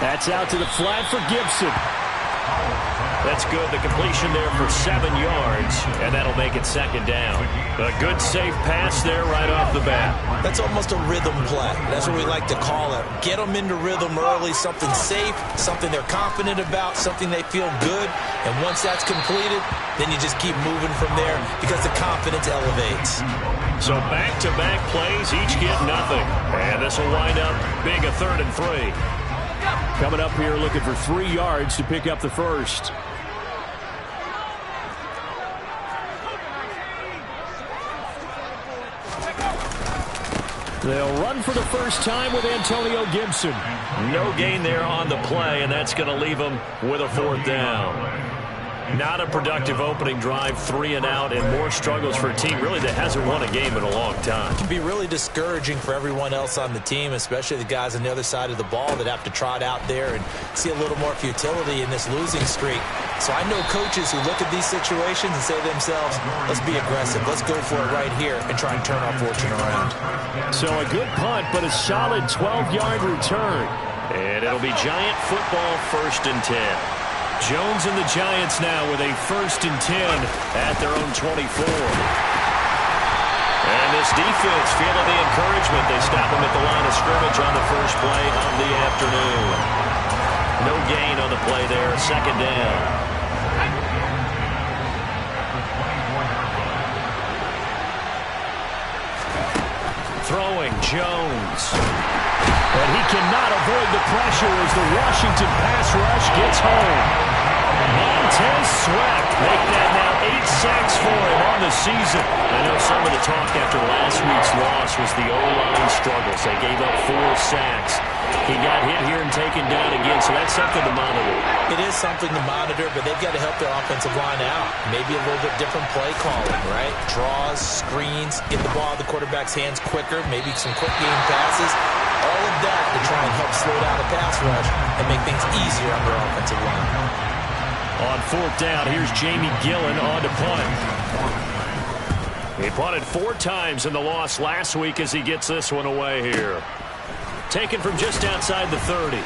That's out to the flat for Gibson. That's good. The completion there for 7 yards, and that'll make it second down. A good safe pass there right off the bat. That's almost a rhythm play. That's what we like to call it. Get them into rhythm early, something safe, something they're confident about, something they feel good. And once that's completed, then you just keep moving from there because the confidence elevates. So back-to-back plays, each get nothing. And this will wind up being a 3rd and 3. Coming up here looking for 3 yards to pick up the first. They'll run for the first time with Antonio Gibson. No gain there on the play, and that's going to leave them with a 4th down. Not a productive opening drive, 3 and out, and more struggles for a team really that hasn't won a game in a long time. It can be really discouraging for everyone else on the team, especially the guys on the other side of the ball that have to trot out there and see a little more futility in this losing streak. So I know coaches who look at these situations and say to themselves, let's be aggressive, let's go for it right here and try and turn our fortune around. So a good punt, but a solid 12-yard return. And it'll be Giant football, 1st and 10. Jones and the Giants now with a 1st and 10 at their own 24. And this defense feeling the encouragement. They stop them at the line of scrimmage on the first play of the afternoon. No gain on the play there, 2nd down. Throwing Jones. But he cannot avoid the pressure as the Washington pass rush gets home. Montez Sweat make that now 8 sacks for him on the season. I know some of the talk after last week's loss was the O-line struggles. They gave up 4 sacks. He got hit here and taken down again, so that's something to monitor. It is something to monitor, but they've got to help their offensive line out. Maybe a little bit different play calling, right? Draws, screens, get the ball out of the quarterback's hands quicker, maybe some quick game passes. All of that to try and help slow down the pass rush and make things easier on their offensive line. On 4th down, here's Jamie Gillen on to punt. He punted 4 times in the loss last week as he gets this one away here. Taken from just outside the 30.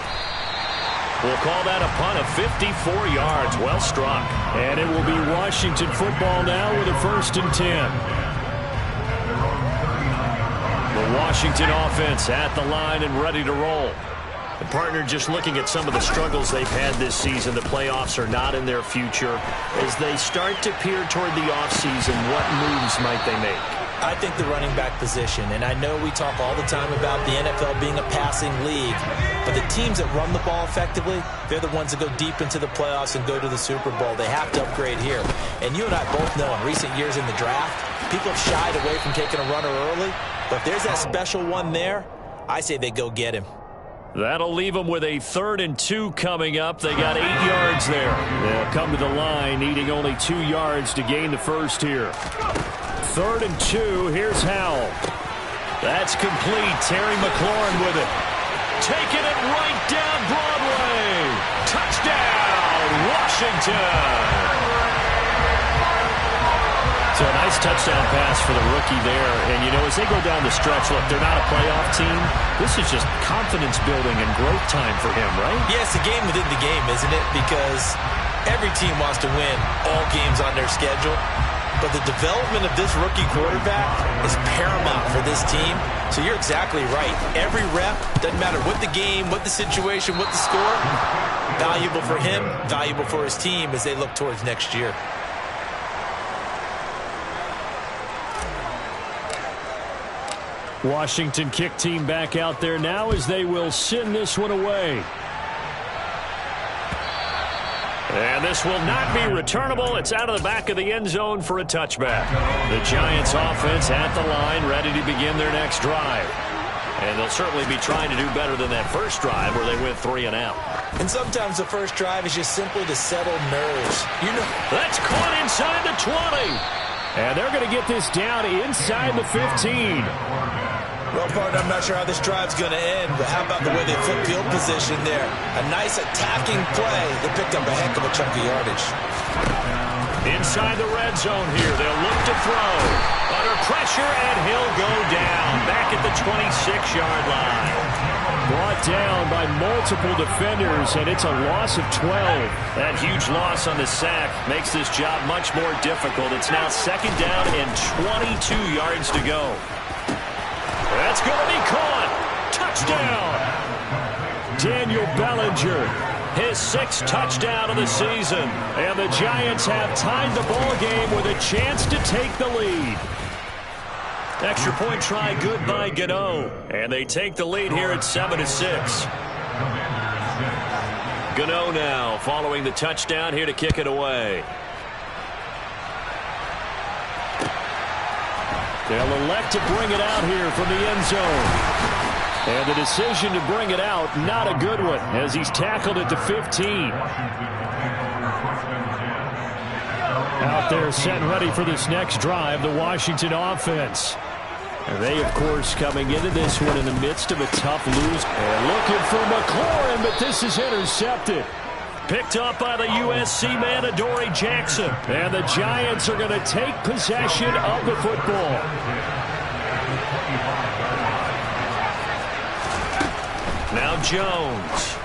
We'll call that a punt of 54 yards. Well struck. And it will be Washington football now with a 1st and 10. The Washington offense at the line and ready to roll. The partner just looking at some of the struggles they've had this season. The playoffs are not in their future. As they start to peer toward the offseason, what moves might they make? I think the running back position, and I know we talk all the time about the NFL being a passing league, but the teams that run the ball effectively, they're the ones that go deep into the playoffs and go to the Super Bowl. They have to upgrade here. And you and I both know in recent years in the draft, people have shied away from taking a runner early, but if there's that special one there, I say they go get him. That'll leave them with a 3rd and 2 coming up. They got 8 yards there. They'll come to the line, needing only 2 yards to gain the first here. 3rd and 2, here's Howell. That's complete. Terry McLaurin with it. Taking it right down Broadway. Touchdown, Washington. So a nice touchdown pass for the rookie there. And, you know, as they go down the stretch, look, they're not a playoff team. This is just confidence building and growth time for him, right? Yeah, it's a game within the game, isn't it? Because every team wants to win all games on their schedule. But the development of this rookie quarterback is paramount for this team. So you're exactly right. Every rep, doesn't matter what the game, what the situation, what the score, valuable for him, valuable for his team as they look towards next year. Washington kick team back out there now as they will send this one away. And this will not be returnable. It's out of the back of the end zone for a touchback. The Giants offense at the line, ready to begin their next drive. And they'll certainly be trying to do better than that first drive where they went 3 and out. And sometimes the first drive is just simply to settle nerves. You know, that's caught inside the 20. And they're going to get this down inside the 15. Well, partner, I'm not sure how this drive's going to end, but how about the way they flip field position there? A nice attacking play that picked up a heck of a chunk of yardage. Inside the red zone here, they'll look to throw. Under pressure, and he'll go down. Back at the 26-yard line. Brought brought down by multiple defenders, and it's a loss of 12. That huge loss on the sack makes this job much more difficult. It's now 2nd down and 22 yards to go. That's going to be caught. Touchdown. Daniel Bellinger, his 6th touchdown of the season. And the Giants have tied the ball game with a chance to take the lead. Extra point try good by Gano. And they take the lead here at 7-6. Gano now following the touchdown here to kick it away. They'll elect to bring it out here from the end zone. And the decision to bring it out, not a good one, as he's tackled at the 15. Out there set and ready for this next drive, the Washington offense. And they, of course, coming into this one in the midst of a tough lose. And looking for McLaurin, but this is intercepted. Picked up by the USC man, Adoree Jackson. And the Giants are going to take possession of the football. Now Jones.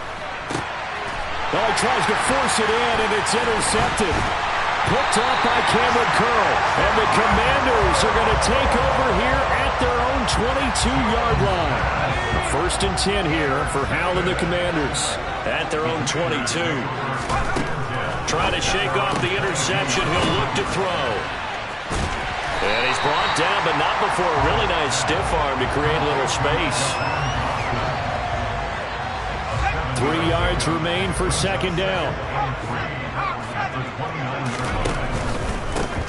Well, he tries to force it in, and it's intercepted. Picked off by Cameron Curl. And the Commanders are going to take over here at their own 22-yard line. 1st and 10 here for Howell and the Commanders. At their own 22. Trying to shake off the interception. He'll look to throw. And he's brought down, but not before a really nice stiff arm to create a little space. 3 yards remain for 2nd down.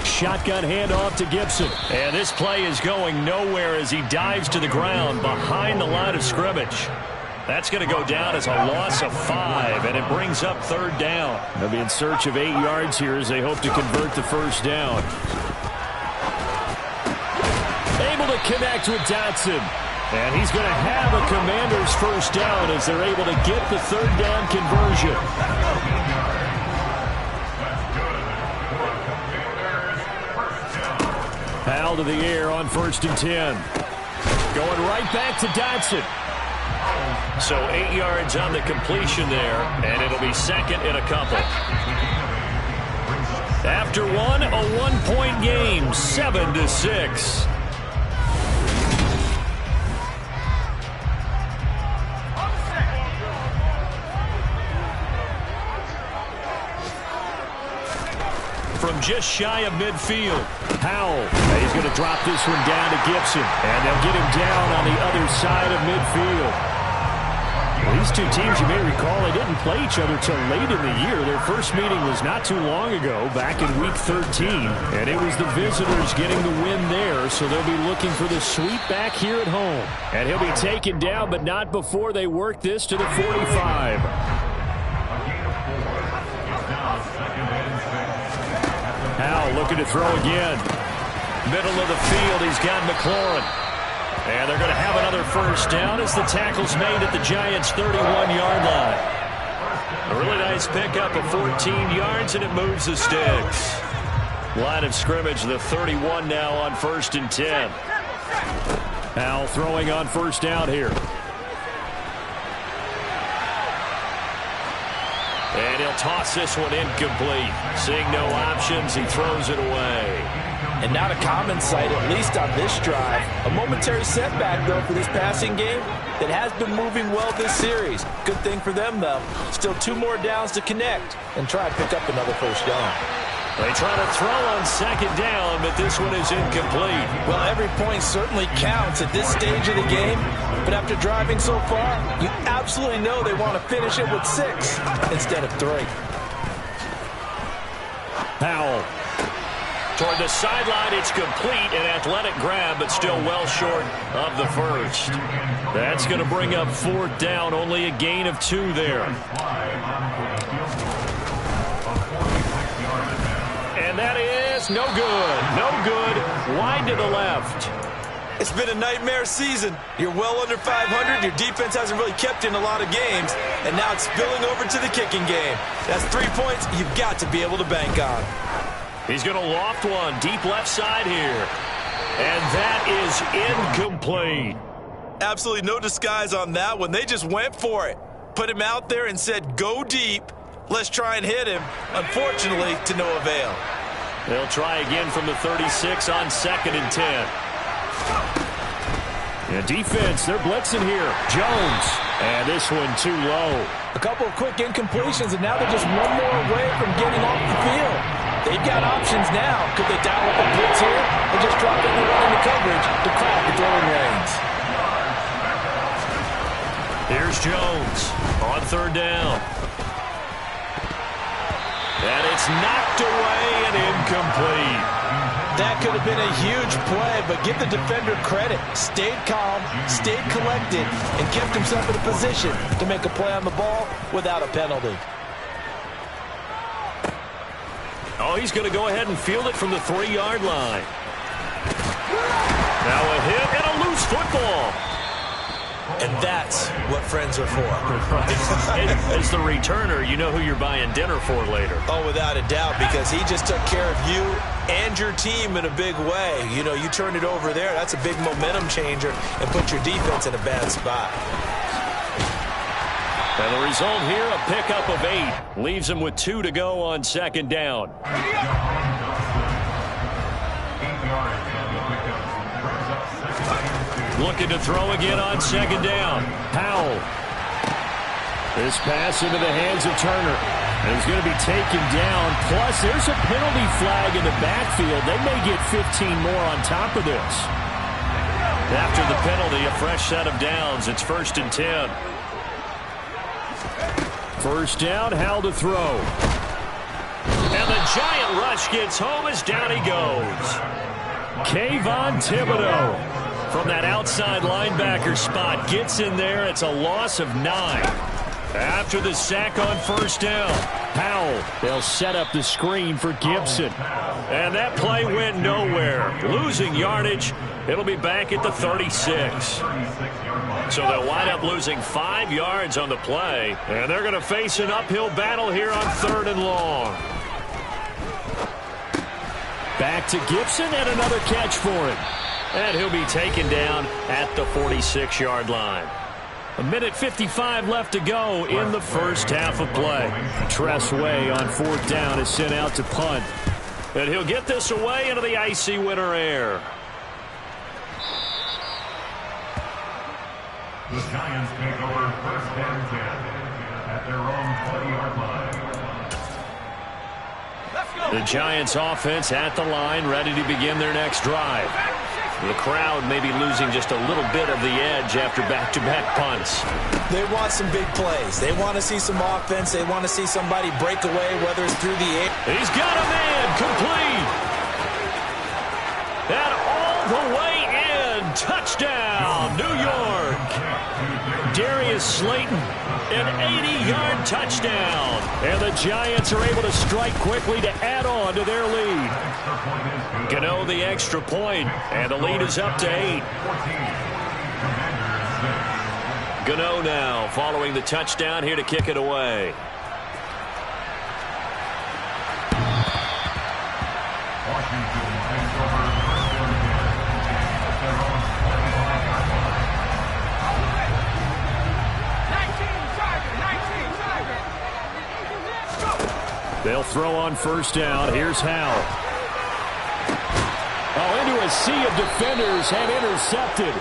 Shotgun handoff to Gibson. And this play is going nowhere as he dives to the ground behind the line of scrimmage. That's going to go down as a loss of 5, and it brings up 3rd down. They'll be in search of 8 yards here as they hope to convert the 1st down. Able to connect with Dotson. And he's going to have a Commander's 1st down as they're able to get the 3rd down conversion. Howell to the air on 1st and 10. Going right back to Dotson. So 8 yards on the completion there, and it'll be 2nd and a couple. After one, a 1-point game, 7-6. From just shy of midfield. Howell. He's going to drop this one down to Gibson. And they'll get him down on the other side of midfield. Well, these two teams, you may recall, they didn't play each other till late in the year. Their first meeting was not too long ago, back in Week 13. And it was the visitors getting the win there, so they'll be looking for the sweep back here at home. And he'll be taken down, but not before they work this to the 45. Howell looking to throw again. Middle of the field, he's got McLaurin. And they're going to have another 1st down as the tackle's made at the Giants' 31-yard line. A really nice pickup of 14 yards, and it moves the sticks. Line of scrimmage, the 31 now on 1st and 10. Howell throwing on 1st down here. And he'll toss this one incomplete. Seeing no options, he throws it away. And not a common sight, at least on this drive. A momentary setback, though, for this passing game that has been moving well this series. Good thing for them, though. Still 2 more downs to connect and try to pick up another 1st down. They try to throw on 2nd down, but this one is incomplete. Well, every point certainly counts at this stage of the game. But after driving so far, you absolutely know they want to finish it with 6 instead of 3. Howell. Toward the sideline, it's complete. An athletic grab, but still well short of the 1st. That's going to bring up 4th down. Only a gain of 2 there. And that is no good. No good. Wide to the left. It's been a nightmare season. You're well under 500. Your defense hasn't really kept you in a lot of games. And now it's spilling over to the kicking game. That's 3 points you've got to be able to bank on. He's going to loft one deep left side here. And that is incomplete. Absolutely no disguise on that one. They just went for it. Put him out there and said, go deep. Let's try and hit him. Unfortunately, to no avail. They'll try again from the 36 on 2nd and 10. Yeah, defense, they're blitzing here. Jones. And this one too low. A couple of quick incompletions, and now they're just one more away from getting off the field. They've got options now. Could they dial up a blitz here and just drop in and run into coverage to crack the throwing lanes? Here's Jones on 3rd down. And it's knocked away and incomplete. That could have been a huge play, but give the defender credit. Stayed calm, stayed collected, and kept himself in a position to make a play on the ball without a penalty. Oh, he's going to go ahead and field it from the 3-yard line. Now a hit and a loose football. And that's what friends are for. As the returner, you know who you're buying dinner for later. Oh, without a doubt, because he just took care of you and your team in a big way. You know, you turn it over there, that's a big momentum changer and put your defense in a bad spot. And the result here, a pickup of 8. Leaves him with 2 to go on 2nd down. Looking to throw again on 2nd down. Powell. This pass into the hands of Turner. And he's going to be taken down. Plus, there's a penalty flag in the backfield. They may get 15 more on top of this. After the penalty, a fresh set of downs. It's 1st and 10. 1st down, Howell to throw. And the giant rush gets home as down he goes. Kayvon Thibodeaux. From that outside linebacker spot, gets in there. It's a loss of 9. After the sack on 1st down, Powell. They'll set up the screen for Gibson. And that play went nowhere. Losing yardage. It'll be back at the 36. So they'll wind up losing 5 yards on the play. And they're going to face an uphill battle here on 3rd and long. Back to Gibson and another catch for him. And he'll be taken down at the 46-yard line. 1:55 left to go in the first half of play. Tress Way on 4th down is sent out to punt. And he'll get this away into the icy winter air. The Giants take over 1st and 10 at their own 20-yard line. The Giants offense at the line, ready to begin their next drive. The crowd may be losing just a little bit of the edge after back-to-back punts. They want some big plays. They want to see some offense. They want to see somebody break away, whether it's through the air. He's got a man complete. And all the way in. Touchdown, New York. Darius Slayton, an 80-yard touchdown. And the Giants are able to strike quickly to add on to their lead. Gano the extra point, and the lead is up to 8. Gano now following the touchdown here to kick it away. They'll throw on 1st down. Here's Howell. Oh, into a sea of defenders and intercepted.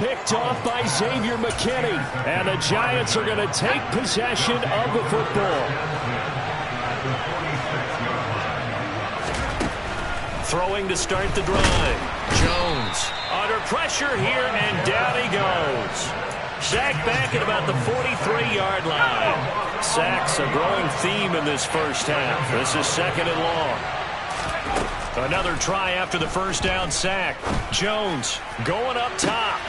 Picked off by Xavier McKinney. And the Giants are going to take possession of the football. Throwing to start the drive. Jones under pressure here, and down he goes. Sacked back at about the 43-yard line. Sacks a growing theme in this first half. This is 2nd and long. Another try after the 1st down sack. Jones going up top.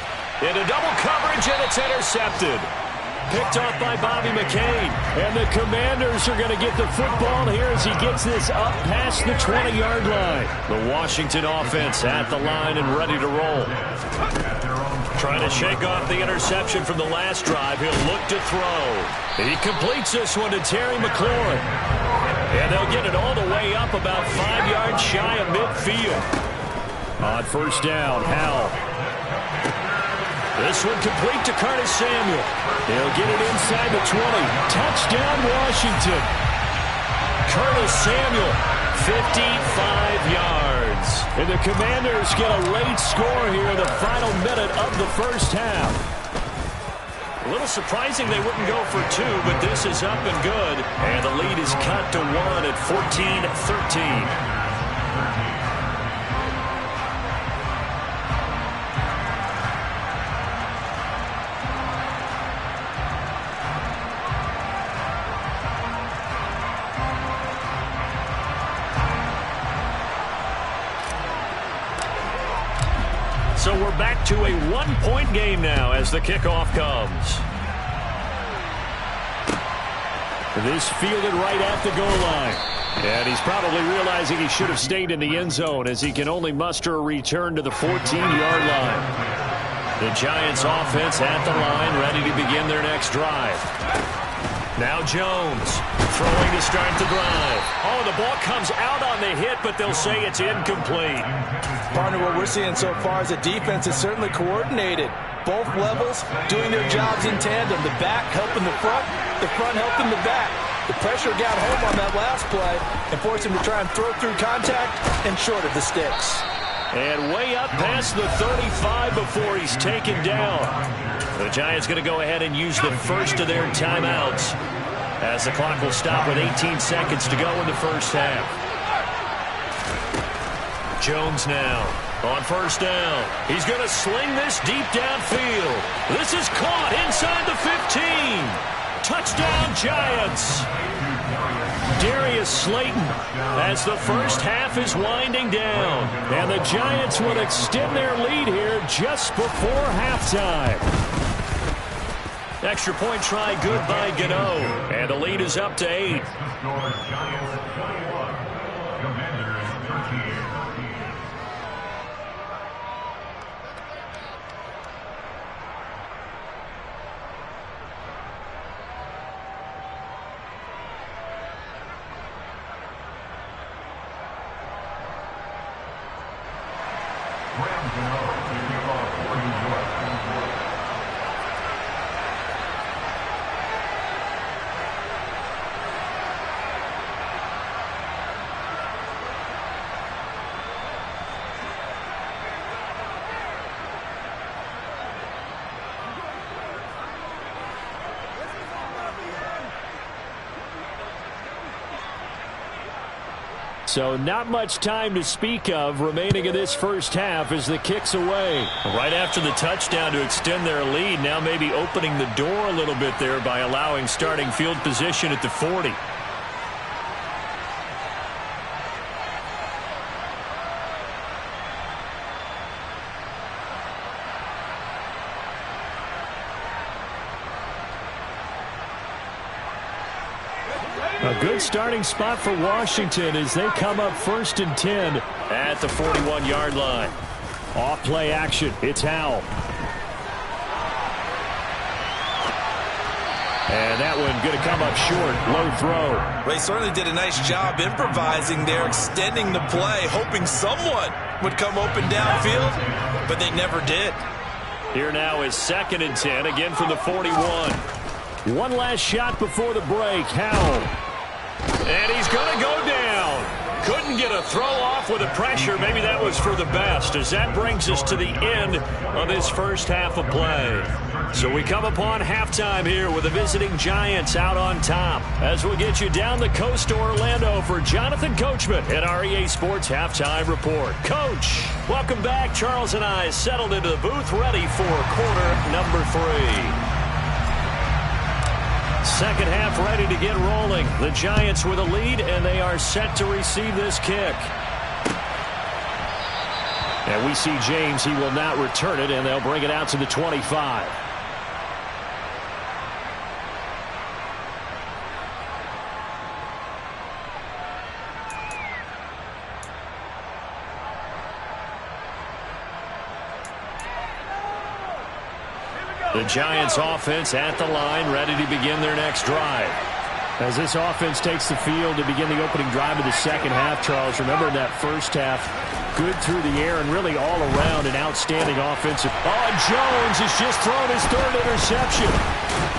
Into double coverage, and it's intercepted. Picked off by Bobby McCain. And the Commanders are going to get the football here as he gets this up past the 20-yard line. The Washington offense at the line and ready to roll. Trying to shake off the interception from the last drive. He'll look to throw. He completes this one to Terry McLaurin. And they'll get it all the way up about 5 yards shy of midfield. On 1st down, Howell. This one complete to Curtis Samuel. He'll get it inside the 20. Touchdown, Washington. Curtis Samuel, 55 yards. And the Commanders get a late score here in the final minute of the first half. A little surprising they wouldn't go for two, but this is up and good. And the lead is cut to 1 at 14-13. So we're back to a one-point game now as the kickoff comes. This fielded right at the goal line. And he's probably realizing he should have stayed in the end zone as he can only muster a return to the 14-yard line. The Giants offense at the line, ready to begin their next drive. Now Jones throwing to start the drive. Oh, the ball comes out on the hit, but they'll say it's incomplete. Partner, what we're seeing so far is the defense is certainly coordinated. Both levels doing their jobs in tandem. The back helping the front helping the back. The pressure got home on that last play and forced him to try and throw through contact and short of the sticks. And way up past the 35 before he's taken down. The Giants going to go ahead and use the first of their timeouts as the clock will stop with 18 seconds to go in the first half. Jones now on first down. He's going to sling this deep downfield. This is caught inside the 15. Touchdown, Giants. Darius Slayton as the first half is winding down. And the Giants will extend their lead here just before halftime. Extra point try good by Gano. And the lead is up to 8. So not much time to speak of remaining in this first half as the kick's away. Right after the touchdown to extend their lead, now maybe opening the door a little bit there by allowing starting field position at the 40. A good starting spot for Washington as they come up 1st and 10 at the 41-yard line. Off play action. It's Howell. And that one going to come up short. Low throw. They certainly did a nice job improvising there, extending the play, hoping someone would come open downfield, but they never did. Here now is 2nd and 10, again from the 41. One last shot before the break. Howell. And he's going to go down. Couldn't get a throw off with the pressure. Maybe that was for the best, as that brings us to the end of this first half of play. So we come upon halftime here with the visiting Giants out on top. As we'll get you down the coast to Orlando for Jonathan Coachman at our EA Sports Halftime Report. Coach, welcome back. Charles and I settled into the booth ready for quarter number 3. Second half ready to get rolling. The Giants with a lead, and they are set to receive this kick. And we see James. He will not return it, and they'll bring it out to the 25. The Giants offense at the line, ready to begin their next drive. As this offense takes the field to begin the opening drive of the second half, Charles, remember in that first half, good through the air and really all around an outstanding offensive. Oh, Jones has just thrown his third interception.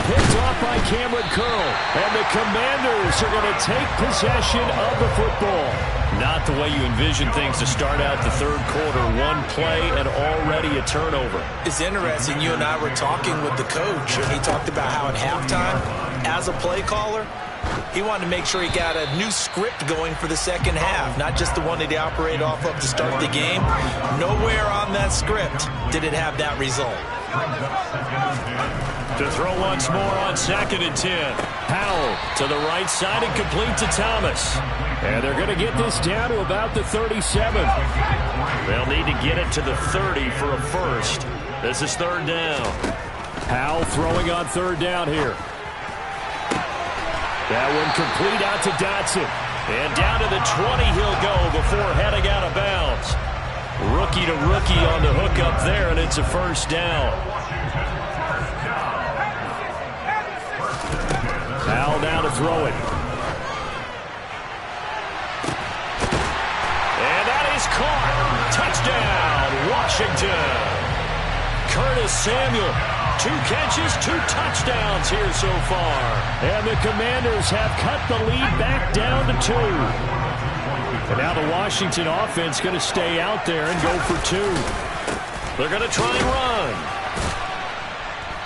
Picked off by Cameron Curl. And the Commanders are going to take possession of the football. Not the way you envision things to start out the third quarter. One play and already a turnover. It's interesting. You and I were talking with the coach, and he talked about how at halftime, as a play caller, he wanted to make sure he got a new script going for the second half, not just the one that he operated off of to start the game. Nowhere on that script did it have that result. To throw once more on 2nd and 10. Powell to the right side and complete to Thomas. And they're going to get this down to about the 37. They'll need to get it to the 30 for a first. This is 3rd down. Powell throwing on 3rd down here. That one complete out to Dotson. And down to the 20 he'll go before heading out of bounds. Rookie to rookie on the hook up there, and it's a first down. Powell now to throw it. And that is caught. Touchdown, Washington. Curtis Samuel. 2 catches, 2 touchdowns here so far. And the Commanders have cut the lead back down to 2. And now the Washington offense going to stay out there and go for 2. They're going to try and run.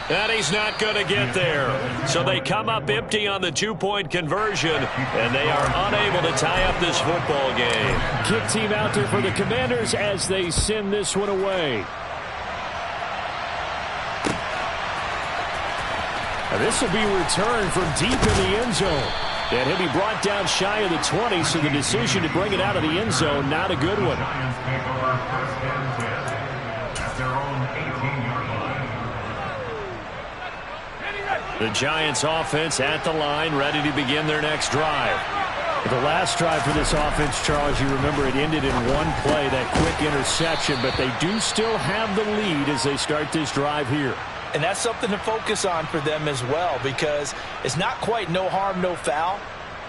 And he's not going to get there. So they come up empty on the 2-point conversion, and they are unable to tie up this football game. Kick team out there for the Commanders as they send this one away. Now this will be returned from deep in the end zone. And he'll be brought down shy of the 20, so the decision to bring it out of the end zone, not a good one. The Giants offense at the line, ready to begin their next drive. The last drive for this offense, Charles, you remember it ended in one play, that quick interception, but they do still have the lead as they start this drive here. And that's something to focus on for them as well, because it's not quite no harm, no foul.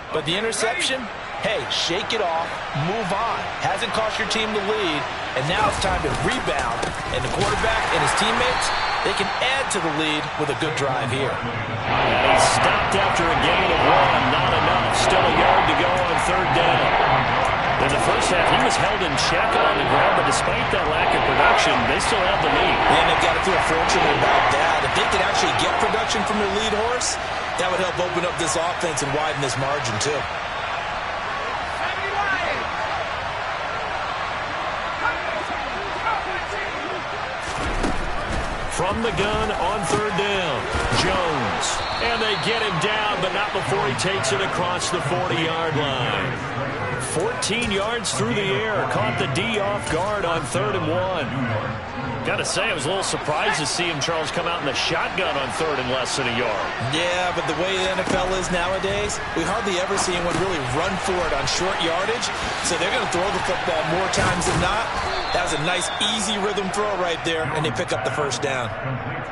But the interception, hey, shake it off, move on. Hasn't cost your team the lead, and now it's time to rebound. And the quarterback and his teammates, they can add to the lead with a good drive here. And he stopped after a gain of 1. Not enough. Still a yard to go on 3rd down. In the first half, he was held in check on the ground, but despite that lack of production, they still have the lead. And they've got to feel fortunate about that. If they could actually get production from their lead horse, that would help open up this offense and widen this margin, too. From the gun on 3rd down, Jones. And they get him down, but not before he takes it across the 40-yard line. 14 yards through the air. Caught the D off guard on 3rd and 1. Got to say, I was a little surprised to see him, Charles, come out in the shotgun on 3rd and less than a yard. Yeah, but the way the NFL is nowadays, we hardly ever see anyone really run for it on short yardage. So they're going to throw the football more times than not. That was a nice, easy rhythm throw right there, and they pick up the first down.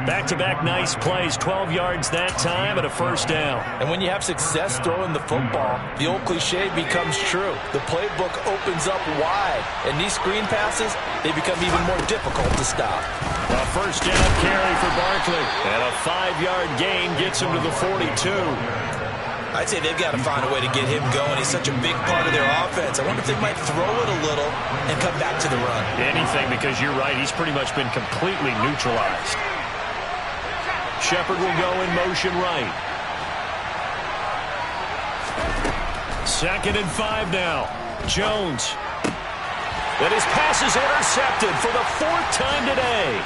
Back-to-back nice plays, 12 yards that time and a first down. And when you have success throwing the football, the old cliche becomes true. The playbook opens up wide, and these screen passes, they become even more difficult to stop. A first down carry for Barkley, and a 5-yard gain gets him to the 42. I'd say they've got to find a way to get him going. He's such a big part of their offense. I wonder if they might throw it a little and come back to the run. Anything, because you're right, he's pretty much been completely neutralized. Shepard will go in motion right. 2nd and 5 now. Jones. And his pass is intercepted for the 4th time today.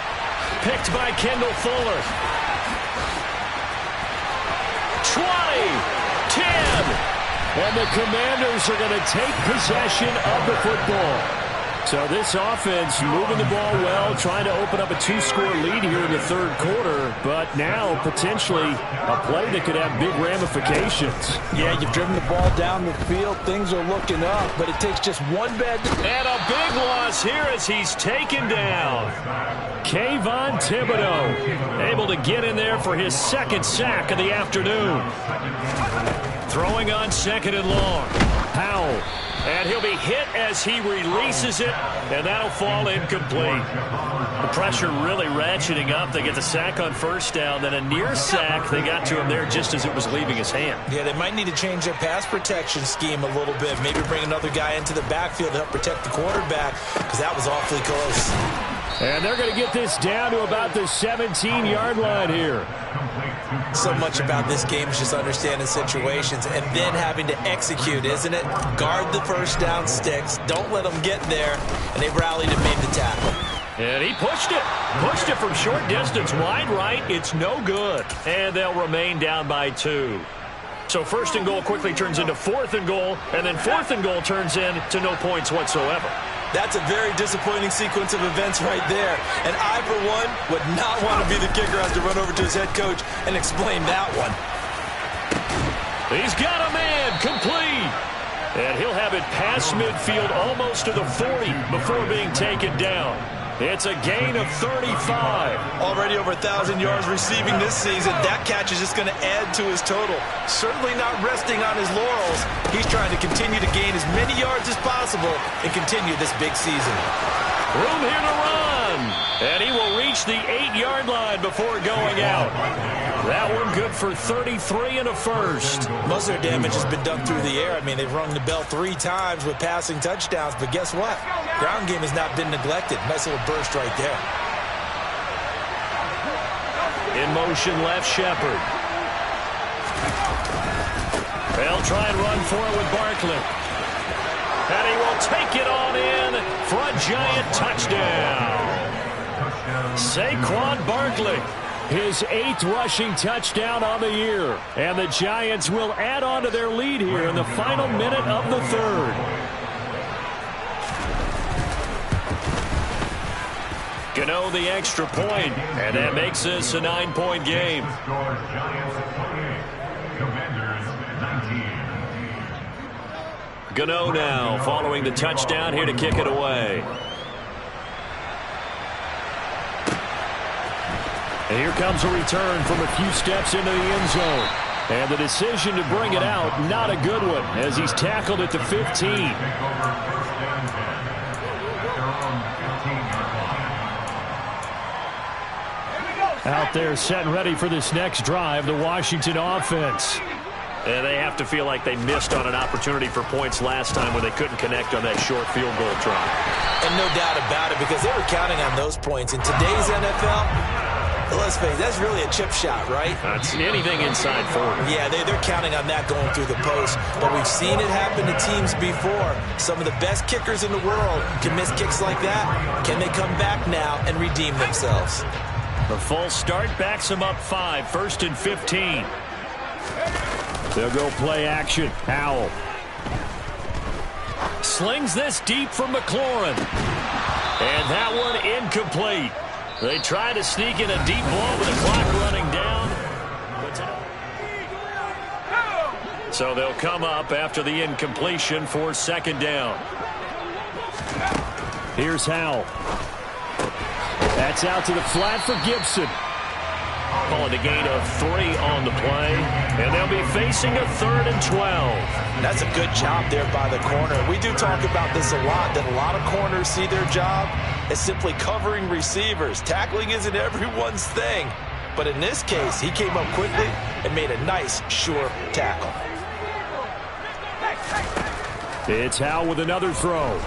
Picked by Kendall Fuller. 20. 10. And the Commanders are going to take possession of the football. So this offense moving the ball well, trying to open up a 2-score lead here in the third quarter, but now potentially a play that could have big ramifications. Yeah, you've driven the ball down the field. Things are looking up, but it takes just one bad... And a big loss here as he's taken down. Kayvon Thibodeaux able to get in there for his second sack of the afternoon. Throwing on second and long. Howell. And he'll be hit as he releases it, and that'll fall incomplete. The pressure really ratcheting up. They get the sack on first down, then a near sack. They got to him there just as it was leaving his hand. Yeah, they might need to change their pass protection scheme a little bit. Maybe bring another guy into the backfield to help protect the quarterback, because that was awfully close. And they're going to get this down to about the 17-yard line here. So much about this game is just understanding situations and then having to execute, isn't it? Guard the first down sticks. Don't let them get there. And they rallied and made the tackle. And he pushed it. Pushed it from short distance. Wide right. It's no good. And they'll remain down by 2. So first and goal quickly turns into fourth and goal. And then fourth and goal turns into no points whatsoever. That's a very disappointing sequence of events right there. And I, for one, would not want to be the kicker as to run over to his head coach and explain that one. He's got a man complete. And he'll have it past midfield almost to the 40 before being taken down. It's a gain of 35. Already over 1,000 yards receiving this season. That catch is just going to add to his total. Certainly not resting on his laurels. He's trying to continue to gain as many yards as possible and continue this big season. Room here to run. And he will reach the 8-yard line before going out. That one good for 33 and a first. Most of their damage has been done through the air. I mean, they've rung the bell 3 times with passing touchdowns, but guess what? Ground game has not been neglected. Nice little burst right there. In motion, left Shepard. They'll try and run for it with Barkley. And he will take it on in for a giant touchdown. Saquon Barkley. His 8th rushing touchdown on the year. And the Giants will add on to their lead here in the final minute of the third. Gano the extra point, and that makes this a 9-point game. Gano now following the touchdown here to kick it away. And here comes a return from a few steps into the end zone. And the decision to bring it out, not a good one, as he's tackled at the 15. Out there set and ready for this next drive, the Washington offense. And they have to feel like they missed on an opportunity for points last time when they couldn't connect on that short field goal try. And no doubt about it, because they were counting on those points. In today's NFL, let's face it, that's really a chip shot, right? That's anything inside 40. Yeah, they're counting on that going through the post. But we've seen it happen to teams before. Some of the best kickers in the world can miss kicks like that. Can they come back now and redeem themselves? The full start backs them up 5, first and 15. They'll go play action. Howell. Slings this deep for McLaurin. And that one incomplete. They try to sneak in a deep ball with the clock running down. So they'll come up after the incompletion for second down. Here's Howell. That's out to the flat for Gibson. Calling a gain of 3 on the play. And they'll be facing a 3rd and 12. That's a good job there by the corner. We do talk about this a lot, that a lot of corners see their job as simply covering receivers. Tackling isn't everyone's thing. But in this case, he came up quickly and made a nice, sure tackle. It's Howell with another throw.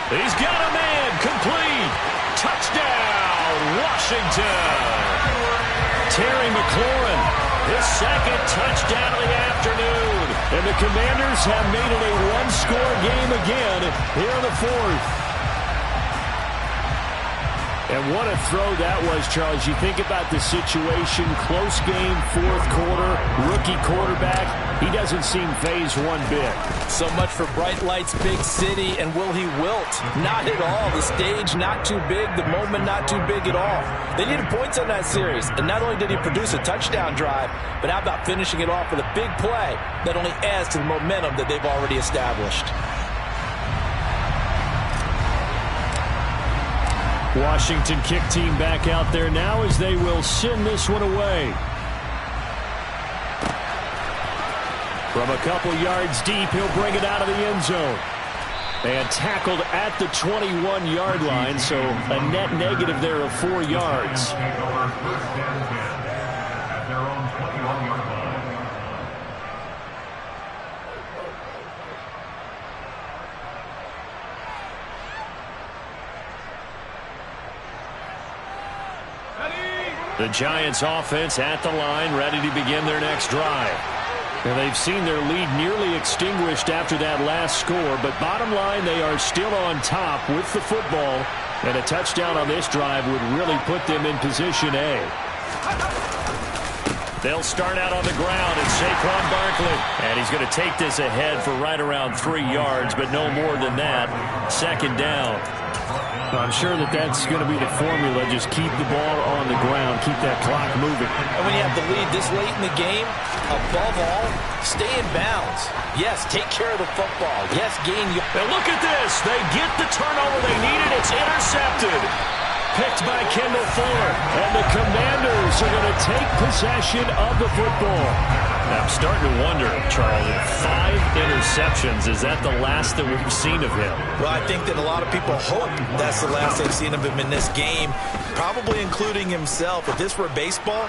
He's got a man complete. Touchdown, Washington. Terry McLaurin, his second touchdown of the afternoon. And the Commanders have made it a one-score game again here in the fourth. And what a throw that was, Charles. You think about the situation, close game, fourth quarter, rookie quarterback. He doesn't seem fazed one bit. So much for bright lights, big city, and will he wilt? Not at all. The stage not too big, the moment not too big at all. They needed points on that series, and not only did he produce a touchdown drive, but how about finishing it off with a big play that only adds to the momentum that they've already established. Washington kick team back out there now as they will send this one away. From a couple yards deep, he'll bring it out of the end zone. And tackled at the 21-yard line, so a net negative there of 4 yards. At their own 21-yard line. The Giants offense at the line, ready to begin their next drive. And they've seen their lead nearly extinguished after that last score, but bottom line, they are still on top with the football, and a touchdown on this drive would really put them in position A. They'll start out on the ground, and Saquon Barkley. And he's going to take this ahead for right around 3 yards, but no more than that. Second down. I'm sure that that's going to be the formula. Just keep the ball on the ground. Keep that clock moving. And when you have the lead this late in the game, above all, stay in bounds. Yes, take care of the football. Yes, gain your... And look at this. They get the turnover they needed. It's intercepted. Picked by Kendall Fuller. And the Commanders are going to take possession of the football. Now, I'm starting to wonder, Charles, 5 interceptions, is that the last that we've seen of him? Well, I think that a lot of people hope that's the last they've seen of him in this game, probably including himself. If this were baseball,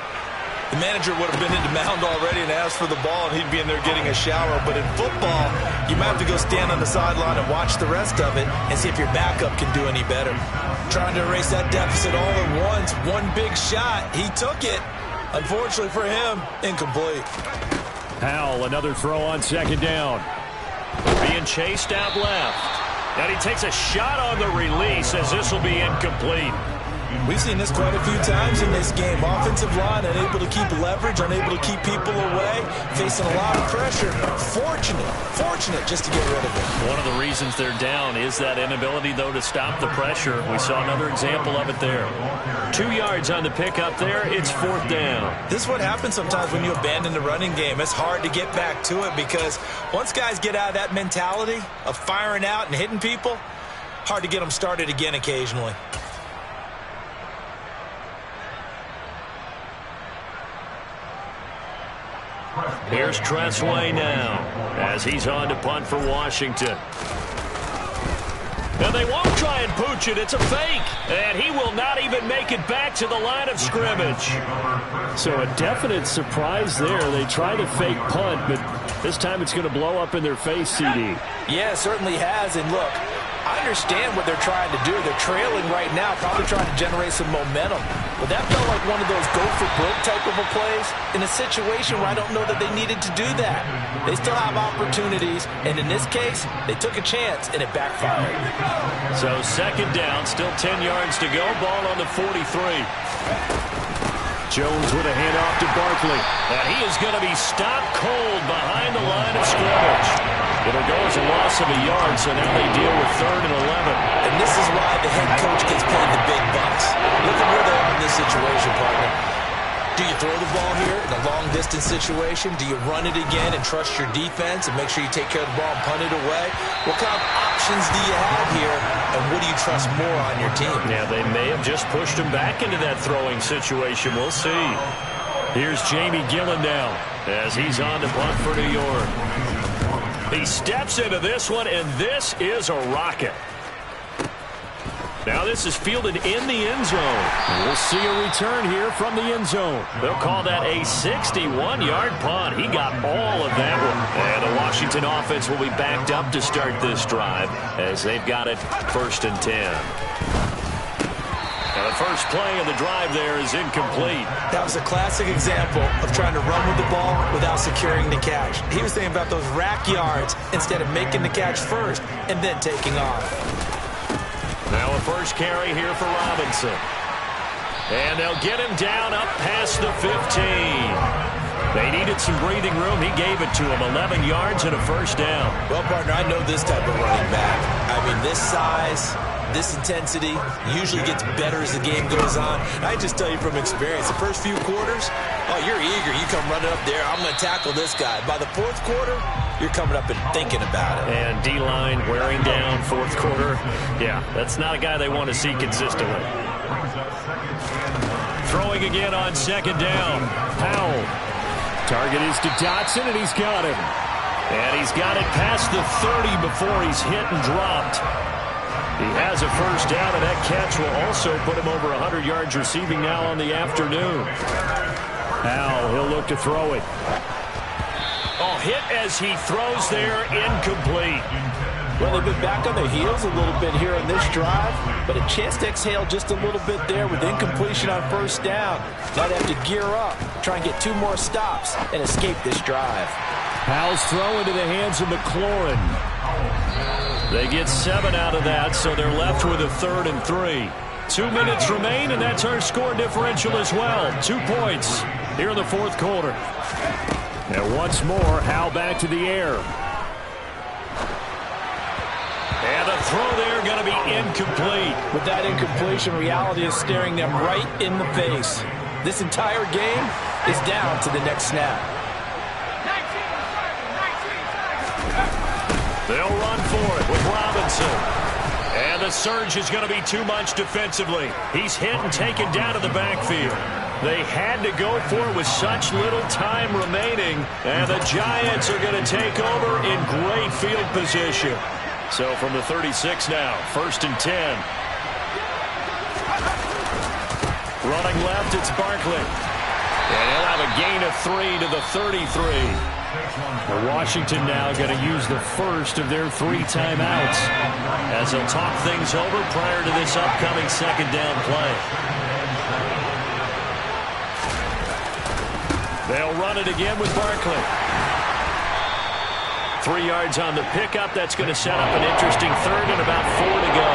the manager would have been in the mound already and asked for the ball, and he'd be in there getting a shower. But in football, you might have to go stand on the sideline and watch the rest of it and see if your backup can do any better. Trying to erase that deficit all at once. One big shot. He took it. Unfortunately for him, incomplete. Howell, another throw on second down. Being chased out left. And he takes a shot on the release as this will be incomplete. We've seen this quite a few times in this game. Offensive line unable to keep leverage, unable to keep people away, facing a lot of pressure. Fortunate just to get rid of it. One of the reasons they're down is that inability, though, to stop the pressure. We saw another example of it there. 2 yards on the pickup there. It's fourth down. This is what happens sometimes when you abandon the running game. It's hard to get back to it because once guys get out of that mentality of firing out and hitting people, hard to get them started again occasionally. Here's Tressway now as he's on to punt for Washington. And they won't try and pooch it. It's a fake. And he will not even make it back to the line of scrimmage. So a definite surprise there. They try to fake punt, but this time it's going to blow up in their face, CD. Yeah, it certainly has. And look, I understand what they're trying to do. They're trailing right now, probably trying to generate some momentum. But that felt like one of those go-for-broke type of a plays in a situation where I don't know that they needed to do that. They still have opportunities, and in this case, they took a chance, and it backfired. So second down, still 10 yards to go. Ball on the 43. Jones with a handoff to Barkley. And he is going to be stopped cold behind the line of scrimmage. It'll go as a loss of a yard, so now they deal with 3rd and 11. And this is why the head coach gets paid the big bucks. Look at where they are in this situation, partner. Do you throw the ball here in a long-distance situation? Do you run it again and trust your defense and make sure you take care of the ball and punt it away? What kind of options do you have here, and what do you trust more on your team? Yeah, they may have just pushed him back into that throwing situation. We'll see. Here's Jamie Gillen now as he's on to punt for New York. He steps into this one, and this is a rocket. Now this is fielded in the end zone. We'll see a return here from the end zone. They'll call that a 61-yard punt. He got all of that one. And the Washington offense will be backed up to start this drive as they've got it 1st and 10. And the first play of the drive there is incomplete. That was a classic example of trying to run with the ball without securing the catch. He was thinking about those rack yards instead of making the catch first and then taking off. Now a first carry here for Robinson. And they'll get him down up past the 15. They needed some breathing room. He gave it to him. 11 yards and a first down. Well, partner, I know this type of running back. I mean, this size, this intensity usually gets better as the game goes on. I just tell you from experience, the first few quarters, oh, you're eager. You come running up there, I'm going to tackle this guy. By the fourth quarter, you're coming up and thinking about it. And D-line wearing down fourth quarter. Yeah, that's not a guy they want to see consistently. Throwing again on second down. Powell. Target is to Dotson, and he's got him. And he's got it past the 30 before he's hit and dropped. He has a first down, and that catch will also put him over 100 yards receiving now on the afternoon. Powell, he'll look to throw it. Oh, hit as he throws there, incomplete. Well, they've been back on their heels a little bit here in this drive, but a chance to exhale just a little bit there with incompletion on first down. Now they have to gear up, try and get 2 more stops, and escape this drive. Powell's throw into the hands of McLaurin. They get 7 out of that, so they're left with a 3rd and 3. 2 minutes remain, and that's our score differential as well. 2 points here in the fourth quarter. And once more, Howell back to the air. And the throw there going to be incomplete. With that incompletion, reality is staring them right in the face. This entire game is down to the next snap. They'll run for it with Robinson. And the surge is going to be too much defensively. He's hit and taken down to the backfield. They had to go for it with such little time remaining. And the Giants are going to take over in great field position. So from the 36 now, 1st and 10. Running left, it's Barkley. And he'll have a gain of 3 to the 33. Washington now going to use the first of their 3 timeouts as they'll talk things over prior to this upcoming second down play. They'll run it again with Barkley. 3 yards on the pickup. That's going to set up an interesting 3rd and about 4 to go.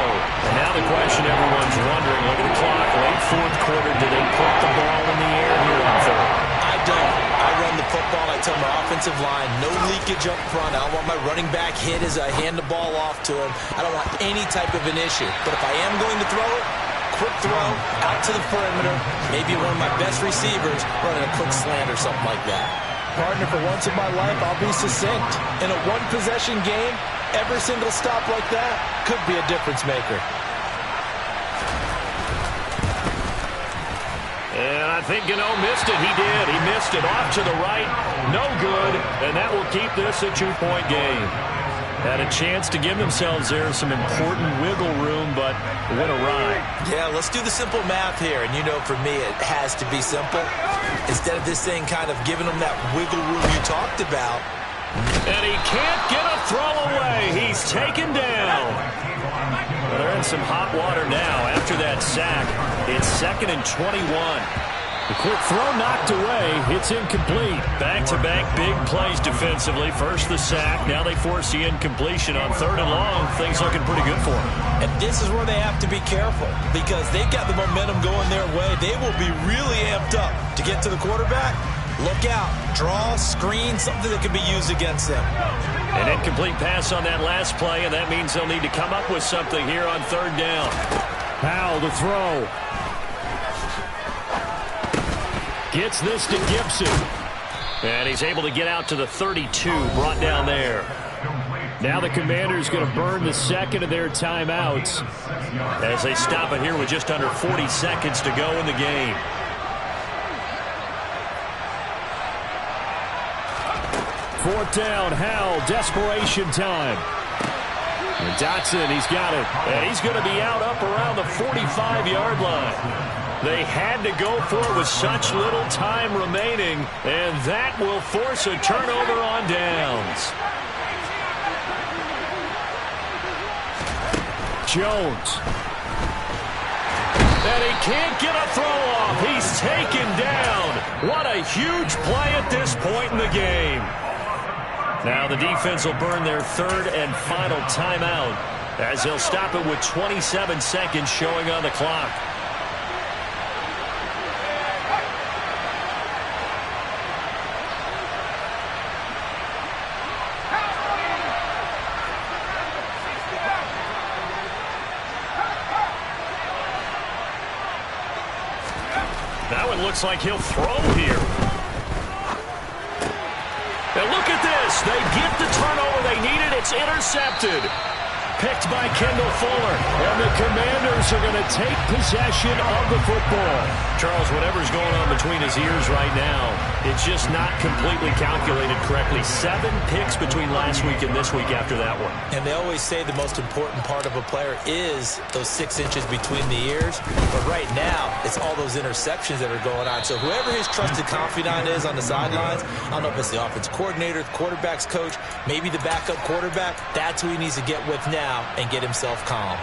And now the question everyone's wondering, look at the clock, late fourth quarter, do they put the ball in the air here on 3rd? I don't. I run the football. I tell my offensive line, no leakage up front. I don't want my running back hit as I hand the ball off to him. I don't want any type of an issue. But if I am going to throw it, quick throw, out to the perimeter, maybe one of my best receivers running a quick slant or something like that. Partner, for once in my life, I'll be succinct. In a one-possession game, every single stop like that could be a difference maker. And I think Gano missed it. He did. He missed it off to the right. No good. And that will keep this a 2-point game. Had a chance to give themselves there some important wiggle room, but went awry. Yeah, let's do the simple math here. And you know, for me, it has to be simple. Instead of this thing kind of giving them that wiggle room you talked about. And he can't get a throw away. He's taken down. Well, they're in some hot water now after that sack. It's 2nd and 21. The quick throw knocked away. It's incomplete. Back-to-back big plays defensively. First the sack. Now they force the incompletion on 3rd and long. Things looking pretty good for them. And this is where they have to be careful because they've got the momentum going their way. They will be really amped up to get to the quarterback. Look out. Draw, screen, something that can be used against them. An incomplete pass on that last play, and that means they'll need to come up with something here on 3rd down. Powell to throw. Gets this to Gibson. And he's able to get out to the 32, brought down there. Now the Commanders going to burn the 2nd of their timeouts as they stop it here with just under 40 seconds to go in the game. Fourth down, Howell, desperation time. And Dotson, he's got it. And he's going to be out up around the 45-yard line. They had to go for it with such little time remaining, and that will force a turnover on downs. Jones. And he can't get a throw off. He's taken down. What a huge play at this point in the game. Now the defense will burn their 3rd and final timeout as he'll stop it with 27 seconds showing on the clock. That one looks like he'll throw here. And look at this. They get the turnover they needed. It's intercepted. Picked by Kendall Fuller. And the Commanders are going to take possession of the football. Charles, whatever's going on between his ears right now, it's just not completely calculated correctly. 7 picks between last week and this week after that one. And they always say the most important part of a player is those 6 inches between the ears. But right now, it's all those interceptions that are going on. So whoever his trusted confidant is on the sidelines, I don't know if it's the offense coordinator, the quarterback's coach, maybe the backup quarterback, that's who he needs to get with now and get himself calm.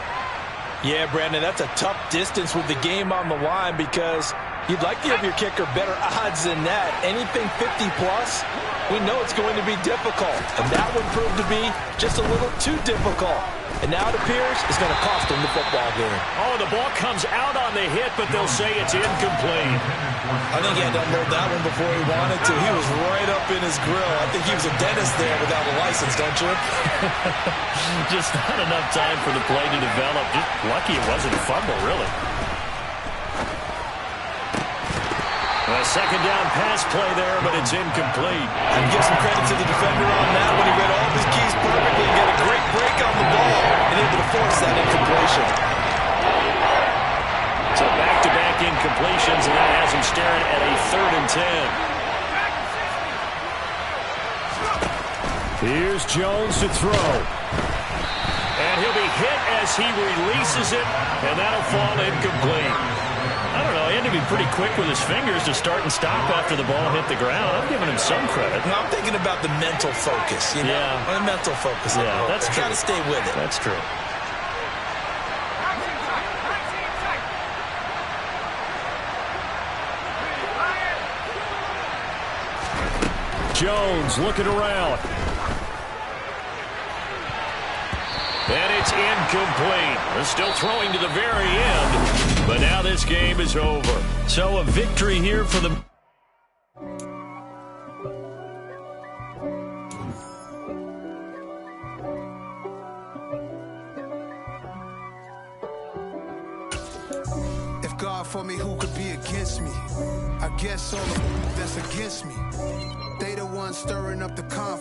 Yeah, Brandon, that's a tough distance with the game on the line because you'd like to give your kicker better odds than that. Anything 50-plus, we know it's going to be difficult. And that would prove to be just a little too difficult. And now it appears it's going to cost him the football game. Oh, the ball comes out on the hit, but they'll say it's incomplete. I think he had to unload that one before he wanted to. He was right up in his grill. I think he was a dentist there without a license, don't you? Just not enough time for the play to develop. Just lucky it wasn't a fumble, really. A second down pass play there, but it's incomplete. And give some credit to the defender on that when he read all of his keys perfectly and get a great break on the ball and able to force that incompletion. So back-to-back incompletions, and that has him staring at a 3rd and 10. Here's Jones to throw. And he'll be hit as he releases it, and that'll fall incomplete. I don't know, he had to be pretty quick with his fingers to start and stop after the ball hit the ground. I'm giving him some credit. No, I'm thinking about the mental focus, you know? Yeah. The mental focus. Yeah, that's true. Got to stay with it. That's true. Jones looking around. And it's incomplete. They're still throwing to the very end, but now this game is over. So a victory here for the... If God for me, who could be against me? I guess all the that's against me. They the ones stirring up the conflict.